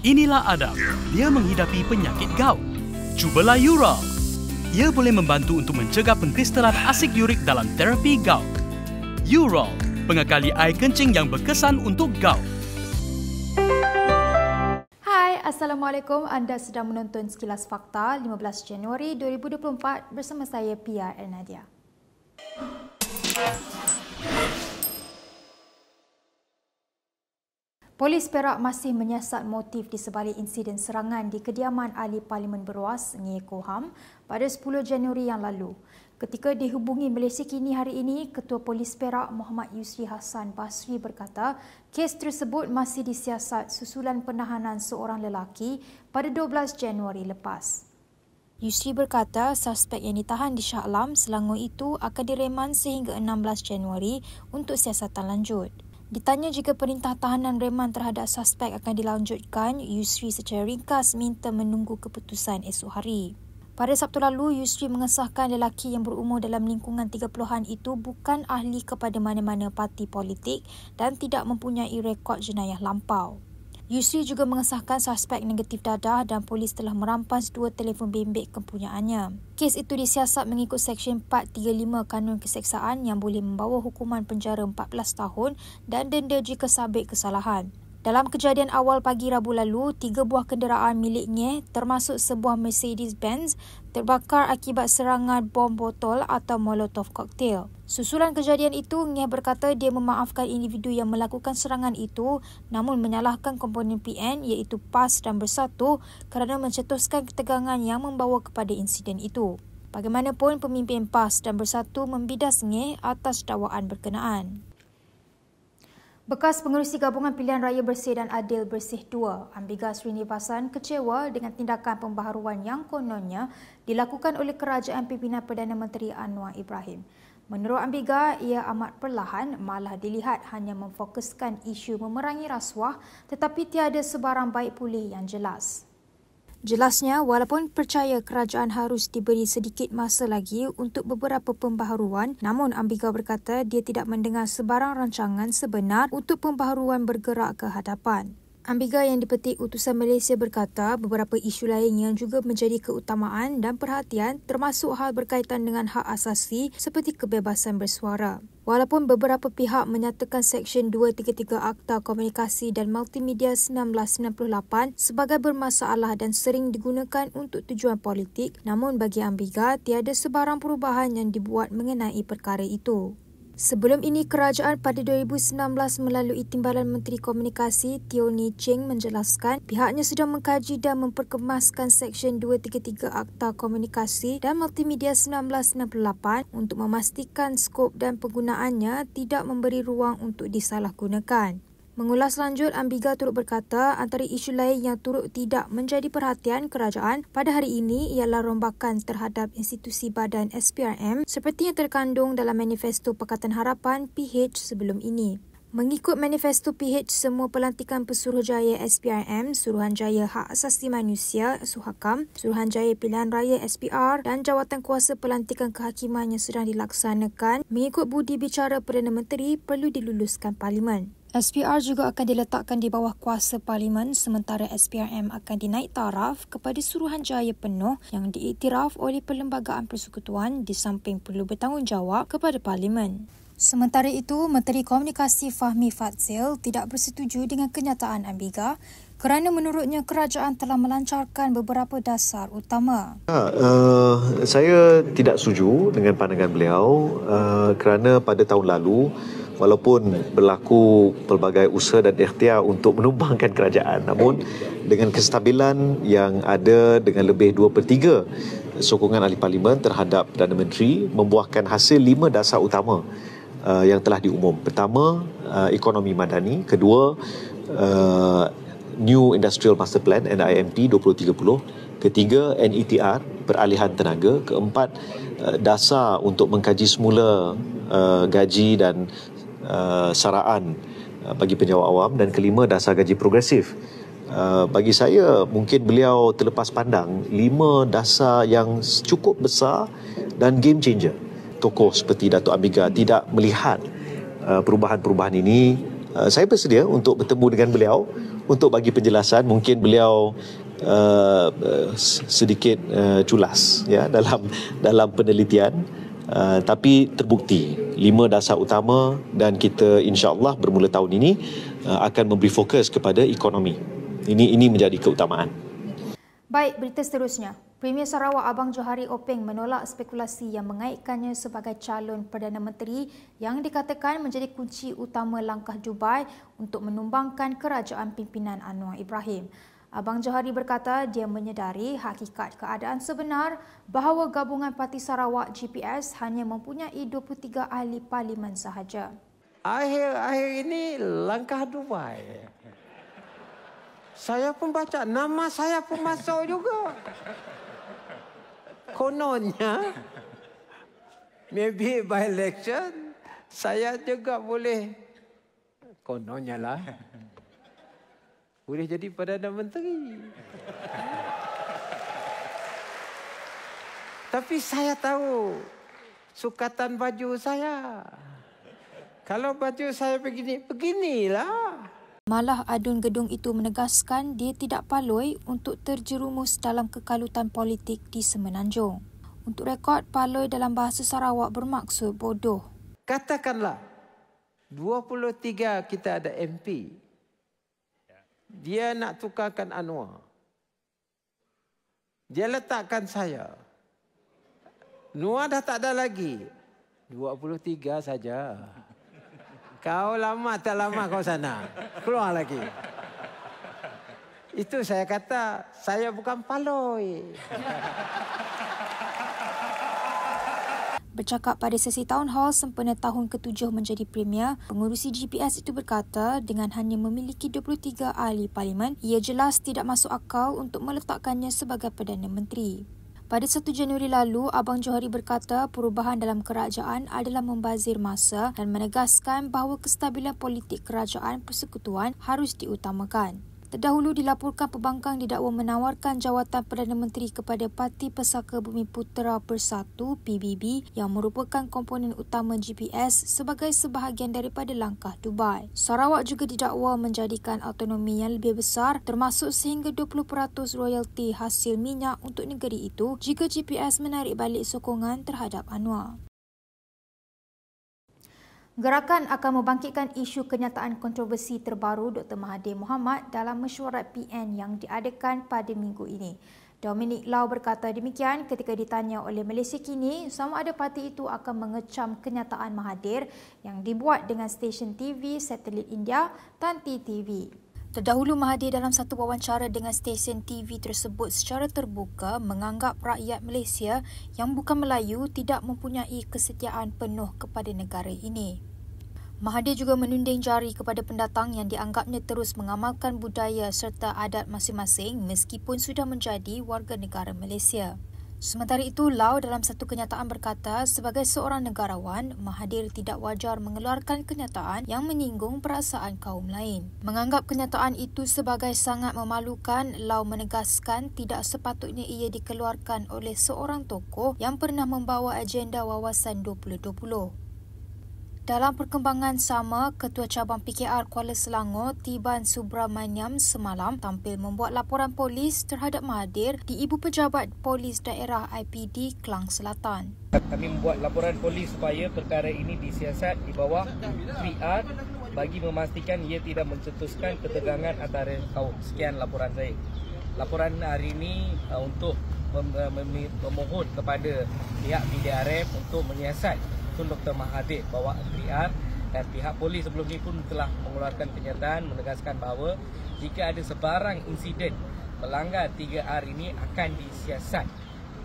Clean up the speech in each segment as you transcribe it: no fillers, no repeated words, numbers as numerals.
Inilah Adam. Dia menghidapi penyakit gout. Cubalah Ural. Ia boleh membantu untuk mencegah pengkristalan asid urik dalam terapi gout. Ural, pengekali air kencing yang berkesan untuk gout. Hai, Assalamualaikum. Anda sedang menonton Sekilas Fakta 15 Januari 2024 bersama saya Pia Ernadia. Polis Perak masih menyiasat motif di sebalik insiden serangan di kediaman Ahli Parlimen Beruas, Ngee Koham pada 10 Januari yang lalu. Ketika dihubungi Malaysia Kini hari ini, Ketua Polis Perak Muhammad Yusri Hassan Basri berkata kes tersebut masih disiasat susulan penahanan seorang lelaki pada 12 Januari lepas. Yusri berkata suspek yang ditahan di Shah Alam, Selangor itu akan direman sehingga 16 Januari untuk siasatan lanjut. Ditanya jika perintah tahanan reman terhadap suspek akan dilanjutkan, Yusri secara ringkas minta menunggu keputusan esok hari. Pada Sabtu lalu, Yusri mengesahkan lelaki yang berumur dalam lingkungan 30-an itu bukan ahli kepada mana-mana parti politik dan tidak mempunyai rekod jenayah lampau. Yusri juga mengesahkan suspek negatif dadah dan polis telah merampas 2 telefon bimbit kepunyaannya. Kes itu disiasat mengikut Seksyen 435 Kanun Keseksaan yang boleh membawa hukuman penjara 14 tahun dan denda jika sabit kesalahan. Dalam kejadian awal pagi Rabu lalu, 3 buah kenderaan milik Ngee termasuk sebuah Mercedes-Benz terbakar akibat serangan bom botol atau Molotov cocktail. Susulan kejadian itu, Ngee berkata dia memaafkan individu yang melakukan serangan itu namun menyalahkan komponen PN iaitu PAS dan Bersatu kerana mencetuskan ketegangan yang membawa kepada insiden itu. Bagaimanapun, pemimpin PAS dan Bersatu membidas Ngee atas dakwaan berkenaan. Bekas Pengerusi Gabungan Pilihan Raya Bersih dan Adil Bersih 2, Ambiga Srinivasan kecewa dengan tindakan pembaharuan yang kononnya dilakukan oleh kerajaan pimpinan Perdana Menteri Anwar Ibrahim. Menurut Ambiga, ia amat perlahan, malah dilihat hanya memfokuskan isu memerangi rasuah tetapi tiada sebarang baik pulih yang jelas. Jelasnya, walaupun percaya kerajaan harus diberi sedikit masa lagi untuk beberapa pembaharuan, namun Ambiga berkata dia tidak mendengar sebarang rancangan sebenar untuk pembaharuan bergerak ke hadapan. Ambiga yang dipetik Utusan Malaysia berkata beberapa isu lain yang juga menjadi keutamaan dan perhatian termasuk hal berkaitan dengan hak asasi seperti kebebasan bersuara. Walaupun beberapa pihak menyatakan Seksyen 233 Akta Komunikasi dan Multimedia 1998 sebagai bermasalah dan sering digunakan untuk tujuan politik, namun bagi Ambiga tiada sebarang perubahan yang dibuat mengenai perkara itu. Sebelum ini, kerajaan pada 2019 melalui Timbalan Menteri Komunikasi Tioni Cheng menjelaskan pihaknya sedang mengkaji dan memperkemaskan Seksyen 233 Akta Komunikasi dan Multimedia 1998 untuk memastikan skop dan penggunaannya tidak memberi ruang untuk disalahgunakan. Mengulas lanjut, Ambiga turut berkata antara isu lain yang turut tidak menjadi perhatian kerajaan pada hari ini ialah rombakan terhadap institusi badan SPRM seperti yang terkandung dalam Manifesto Pakatan Harapan PH sebelum ini. Mengikut Manifesto PH, semua pelantikan Pesuruhjaya SPRM, Suruhanjaya Hak Asasi Manusia SUHAKAM, Suruhanjaya Pilihan Raya SPR dan jawatan kuasa pelantikan kehakiman yang sedang dilaksanakan mengikut budi bicara Perdana Menteri perlu diluluskan Parlimen. SPR juga akan diletakkan di bawah kuasa Parlimen sementara SPRM akan dinaik taraf kepada Suruhanjaya penuh yang diiktiraf oleh Perlembagaan Persekutuan di samping perlu bertanggungjawab kepada Parlimen. Sementara itu, Menteri Komunikasi Fahmi Fadzil tidak bersetuju dengan kenyataan Ambiga kerana menurutnya kerajaan telah melancarkan beberapa dasar utama. Saya tidak setuju dengan pandangan beliau kerana pada tahun lalu walaupun berlaku pelbagai usaha dan ikhtiar untuk menumbangkan kerajaan, namun dengan kestabilan yang ada dengan lebih 2/3 sokongan ahli parlimen terhadap Perdana Menteri membuahkan hasil 5 dasar utama yang telah diumum. Pertama, ekonomi madani. Kedua, New Industrial Master Plan NIMP 2030. Ketiga, NETR, peralihan tenaga. Keempat, dasar untuk mengkaji semula gaji dan saraan bagi penjawat awam. Dan kelima, dasar gaji progresif. Bagi saya, mungkin beliau terlepas pandang 5 dasar yang cukup besar dan game changer. Tokoh seperti Datuk Ambiga tidak melihat perubahan-perubahan ini. Saya bersedia untuk bertemu dengan beliau untuk bagi penjelasan, mungkin beliau sedikit culas ya dalam penelitian, tapi terbukti 5 dasar utama, dan kita insya-Allah bermula tahun ini akan memberi fokus kepada ekonomi. Ini menjadi keutamaan. Baik, berita seterusnya. Premier Sarawak Abang Johari Openg menolak spekulasi yang mengaitkannya sebagai calon Perdana Menteri yang dikatakan menjadi kunci utama langkah Dubai untuk menumbangkan kerajaan pimpinan Anwar Ibrahim. Abang Johari berkata dia menyedari hakikat keadaan sebenar bahawa gabungan Parti Sarawak GPS hanya mempunyai 23 ahli parlimen sahaja. Akhir-akhir ini langkah Dubai. Saya pun baca, nama saya pun masuk juga. Kononnya, maybe by election, saya juga boleh, kononnya lah, boleh jadi Perdana Menteri. Tapi saya tahu sukatan baju saya. Kalau baju saya begini, beginilah. Malah Adun Gedung itu menegaskan dia tidak paloi untuk terjerumus dalam kekalutan politik di Semenanjung. Untuk rekod, paloi dalam bahasa Sarawak bermaksud bodoh. Katakanlah 23 kita ada MP. Dia nak tukarkan Anwar. Dia letakkan saya. Anwar dah tak ada lagi. 23 saja. Kau lama tak lama kau sana. Keluar lagi. Itu saya kata, saya bukan paloi. Bercakap pada sesi Town Hall sempena tahun ke-7 menjadi Premier, pengurusi GPS itu berkata dengan hanya memiliki 23 ahli parlimen, ia jelas tidak masuk akal untuk meletakkannya sebagai Perdana Menteri. Pada 1 Januari lalu, Abang Johari berkata perubahan dalam kerajaan adalah membazir masa dan menegaskan bahawa kestabilan politik kerajaan persekutuan harus diutamakan. Terdahulu dilaporkan pembangkang didakwa menawarkan jawatan Perdana Menteri kepada Parti Pesaka Bumi Putera Bersatu PBB yang merupakan komponen utama GPS sebagai sebahagian daripada langkah Dubai. Sarawak juga didakwa menjadikan autonomi yang lebih besar termasuk sehingga 20% royalti hasil minyak untuk negeri itu jika GPS menarik balik sokongan terhadap Anwar. Gerakan akan membangkitkan isu kenyataan kontroversi terbaru Dr. Mahathir Mohamad dalam mesyuarat PN yang diadakan pada minggu ini. Dominic Lau berkata demikian ketika ditanya oleh Malaysia Kini sama ada parti itu akan mengecam kenyataan Mahathir yang dibuat dengan stesen TV satelit India Tanti TV. Terdahulu Mahathir dalam satu wawancara dengan stesen TV tersebut secara terbuka menganggap rakyat Malaysia yang bukan Melayu tidak mempunyai kesetiaan penuh kepada negara ini. Mahathir juga menunding jari kepada pendatang yang dianggapnya terus mengamalkan budaya serta adat masing-masing meskipun sudah menjadi warga negara Malaysia. Sementara itu, Lau dalam satu kenyataan berkata sebagai seorang negarawan, Mahathir tidak wajar mengeluarkan kenyataan yang menyinggung perasaan kaum lain. Menganggap kenyataan itu sebagai sangat memalukan, Lau menegaskan tidak sepatutnya ia dikeluarkan oleh seorang tokoh yang pernah membawa agenda wawasan 2020. Dalam perkembangan sama, Ketua Cabang PKR Kuala Selangor, Tiban Subramaniam semalam tampil membuat laporan polis terhadap Mahathir di Ibu Pejabat Polis Daerah IPD Klang Selatan. Kami membuat laporan polis supaya perkara ini disiasat di bawah 3R bagi memastikan ia tidak mencetuskan ketegangan antara kaum. Sekian laporan saya. Laporan hari ini untuk memohon kepada pihak PDRM untuk menyiasat Dr. Mahathir bawa 3R dan pihak polis sebelum ini pun telah mengeluarkan kenyataan menegaskan bahawa jika ada sebarang insiden melanggar 3R ini akan disiasat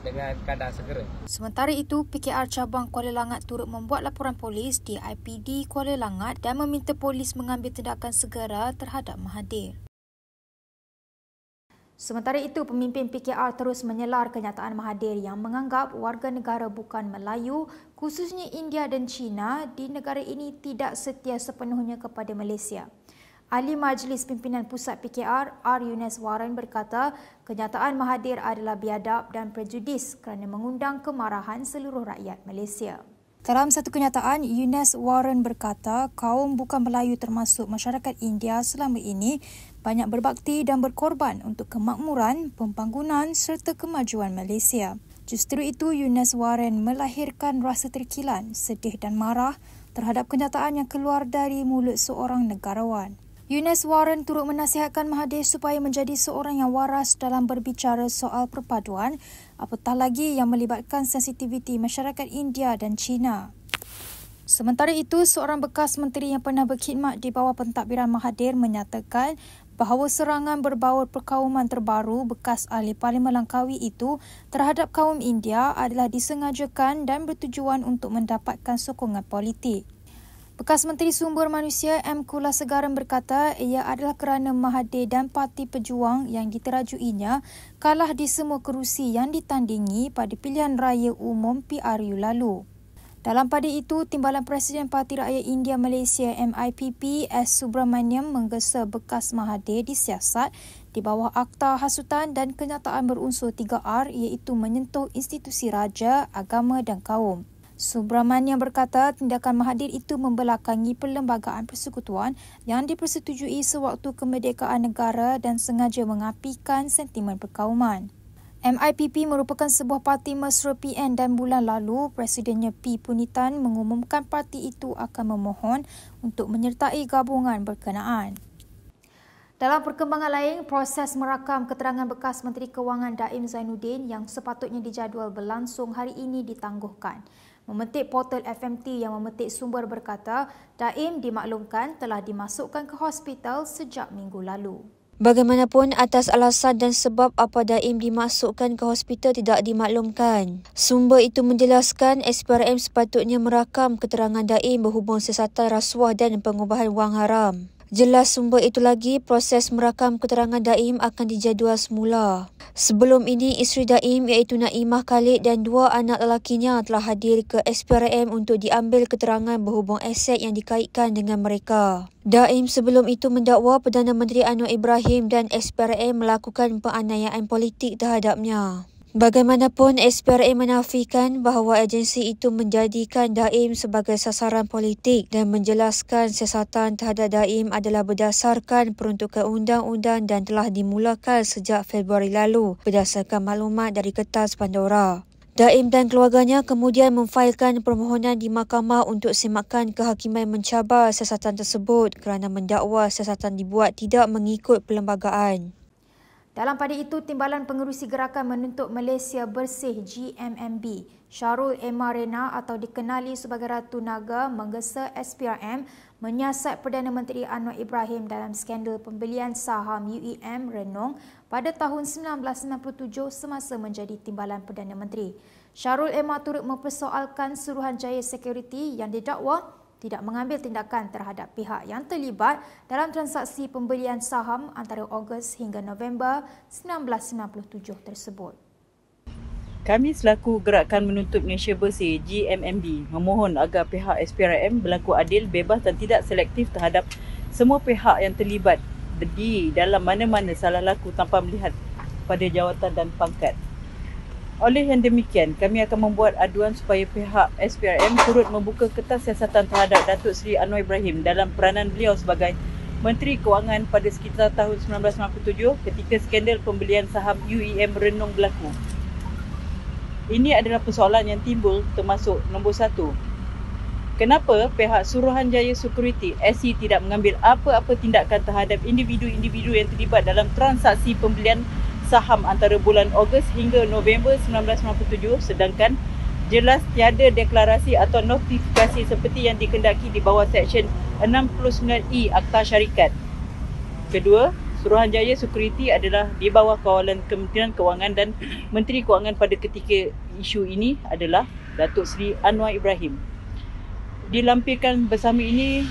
dengan kadar segera. Sementara itu, PKR Cabang Kuala Langat turut membuat laporan polis di IPD Kuala Langat dan meminta polis mengambil tindakan segera terhadap Mahathir. Sementara itu, pemimpin PKR terus menyelar kenyataan Mahathir yang menganggap warga negara bukan Melayu, khususnya India dan China, di negara ini tidak setia sepenuhnya kepada Malaysia. Ahli Majlis Pimpinan Pusat PKR, R. Yunes Warren berkata, kenyataan Mahathir adalah biadab dan prejudis kerana mengundang kemarahan seluruh rakyat Malaysia. Dalam satu kenyataan, Yunes Warren berkata kaum bukan Melayu termasuk masyarakat India selama ini banyak berbakti dan berkorban untuk kemakmuran, pembangunan serta kemajuan Malaysia. Justru itu, Eunice Warren melahirkan rasa terkilan, sedih dan marah terhadap kenyataan yang keluar dari mulut seorang negarawan. Eunice Warren turut menasihatkan Mahathir supaya menjadi seorang yang waras dalam berbicara soal perpaduan, apatah lagi yang melibatkan sensitiviti masyarakat India dan China. Sementara itu, seorang bekas menteri yang pernah berkhidmat di bawah pentadbiran Mahathir menyatakan bahawa serangan berbaur perkauman terbaru bekas ahli Parlimen Langkawi itu terhadap kaum India adalah disengajakan dan bertujuan untuk mendapatkan sokongan politik. Bekas Menteri Sumber Manusia M. Kulasegaran berkata ia adalah kerana Mahathir dan Parti Pejuang yang diterajuinya kalah di semua kerusi yang ditandingi pada pilihan raya umum PRU lalu. Dalam pada itu, Timbalan Presiden Parti Rakyat India Malaysia MIPP S. Subramaniam menggesa bekas Mahathir disiasat di bawah Akta Hasutan dan kenyataan berunsur 3R iaitu menyentuh institusi raja, agama dan kaum. Subramaniam berkata tindakan Mahathir itu membelakangi perlembagaan persekutuan yang dipersetujui sewaktu kemerdekaan negara dan sengaja mengapikan sentimen perkauman. MIPP merupakan sebuah parti mesra PN dan bulan lalu Presidennya P. Punitan mengumumkan parti itu akan memohon untuk menyertai gabungan berkenaan. Dalam perkembangan lain, proses merakam keterangan bekas Menteri Kewangan Daim Zainuddin yang sepatutnya dijadual berlangsung hari ini ditangguhkan. Memetik portal FMT yang memetik sumber berkata, Daim dimaklumkan telah dimasukkan ke hospital sejak minggu lalu. Bagaimanapun, atas alasan dan sebab apa Daim dimasukkan ke hospital tidak dimaklumkan. Sumber itu menjelaskan SPRM sepatutnya merakam keterangan Daim berhubung siasatan rasuah dan pengubahan wang haram. Jelas sumber itu lagi, proses merakam keterangan Daim akan dijadual semula. Sebelum ini, isteri Daim iaitu Naimah Khalid dan dua anak lelakinya telah hadir ke SPRM untuk diambil keterangan berhubung aset yang dikaitkan dengan mereka. Daim sebelum itu mendakwa Perdana Menteri Anwar Ibrahim dan SPRM melakukan penganiayaan politik terhadapnya. Bagaimanapun, SPRM menafikan bahawa agensi itu menjadikan Daim sebagai sasaran politik dan menjelaskan siasatan terhadap Daim adalah berdasarkan peruntukan undang-undang dan telah dimulakan sejak Februari lalu berdasarkan maklumat dari Kertas Pandora. Daim dan keluarganya kemudian memfailkan permohonan di mahkamah untuk semakan kehakiman mencabar siasatan tersebut kerana mendakwa siasatan dibuat tidak mengikut perlembagaan. Dalam pada itu, Timbalan Pengerusi Gerakan Menuntut Malaysia Bersih GMMB, Syarul Emarena atau dikenali sebagai Ratu Naga menggesa SPRM menyiasat Perdana Menteri Anwar Ibrahim dalam skandal pembelian saham UEM Renong pada tahun 1997 semasa menjadi Timbalan Perdana Menteri. Syarul Emar turut mempersoalkan Suruhanjaya Security yang didakwa tidak mengambil tindakan terhadap pihak yang terlibat dalam transaksi pembelian saham antara Ogos hingga November 1997 tersebut. Kami selaku Gerakan Menuntut Malaysia Bersih GMMB memohon agar pihak SPRM berlaku adil, bebas dan tidak selektif terhadap semua pihak yang terlibat di dalam mana-mana salah laku tanpa melihat pada jawatan dan pangkat. Oleh yang demikian, kami akan membuat aduan supaya pihak SPRM turut membuka kertas siasatan terhadap Datuk Seri Anwar Ibrahim dalam peranan beliau sebagai Menteri Kewangan pada sekitar tahun 1997 ketika skandal pembelian saham UEM Renong berlaku. Ini adalah persoalan yang timbul termasuk nombor 1. Kenapa pihak Suruhanjaya Security SC tidak mengambil apa-apa tindakan terhadap individu-individu yang terlibat dalam transaksi pembelian saham antara bulan Ogos hingga November 1997 sedangkan jelas tiada deklarasi atau notifikasi seperti yang dikendaki di bawah Seksyen 69E Akta Syarikat. Kedua, Suruhanjaya Security adalah di bawah kawalan Kementerian Kewangan dan Menteri Kewangan pada ketika isu ini adalah Datuk Seri Anwar Ibrahim. Dilampirkan bersama ini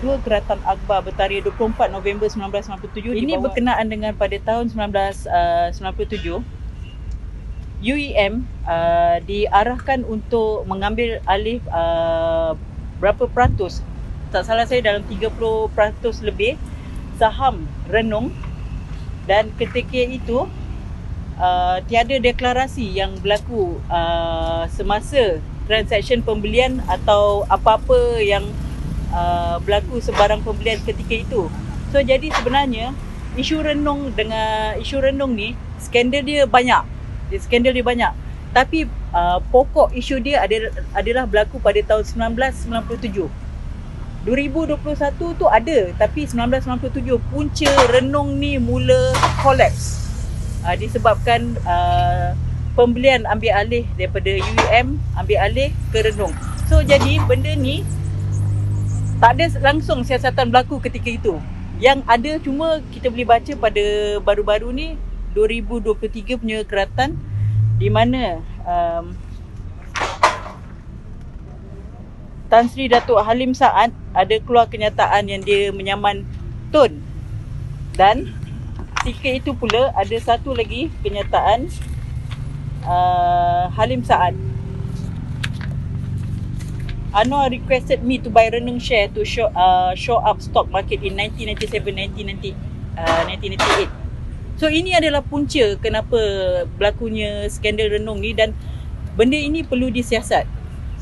dua keratan akhbar bertarikh 24 November 1997. Ini berkenaan dengan pada tahun 1997 UEM diarahkan untuk mengambil alih berapa peratus, tak salah saya dalam 30% lebih saham Renong dan ketika itu tiada deklarasi yang berlaku semasa transaksi pembelian atau apa-apa yang berlaku sebarang pembelian ketika itu. So jadi sebenarnya isu renung ni skandal dia banyak. Tapi pokok isu dia adalah berlaku pada tahun 1997. 2021 tu ada, tapi 1997 punca renung ni mula collapse. Disebabkan pembelian ambil alih daripada UUM, ambil alih ke renung. So jadi benda ni tak ada langsung siasatan berlaku ketika itu. Yang ada cuma kita boleh baca pada baru-baru ni 2023 punya keratan, di mana Tan Sri Datuk Halim Saad ada keluar kenyataan yang dia menyaman Tun. Dan ketika itu pula ada satu lagi kenyataan Halim Saad. Anwar requested me to buy renung share to show up stock market in 1997-1998. So ini adalah punca kenapa berlakunya skandal renung ni, dan benda ini perlu disiasat.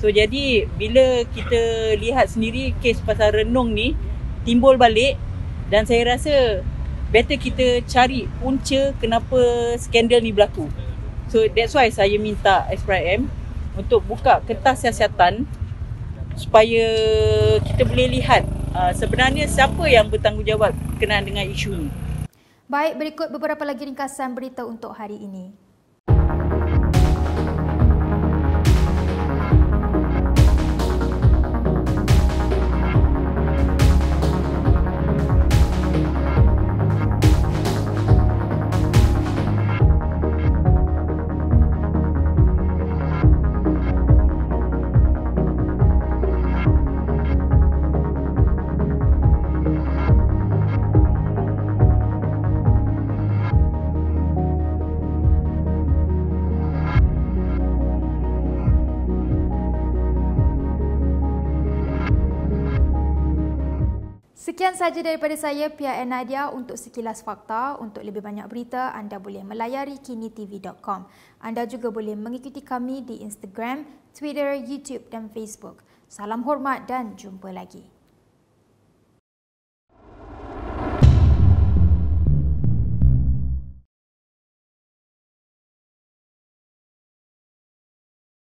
So jadi bila kita lihat sendiri kes pasal renung ni timbul balik, dan saya rasa better kita cari punca kenapa skandal ni berlaku. So that's why saya minta SPRM untuk buka kertas siasatan supaya kita boleh lihat sebenarnya siapa yang bertanggungjawab berkenaan dengan isu ni. Baik, berikut beberapa lagi ringkasan berita untuk hari ini. Sekian sahaja daripada saya, Pia Nadia, untuk sekilas fakta. Untuk lebih banyak berita, anda boleh melayari kinitv.com. Anda juga boleh mengikuti kami di Instagram, Twitter, YouTube dan Facebook. Salam hormat dan jumpa lagi.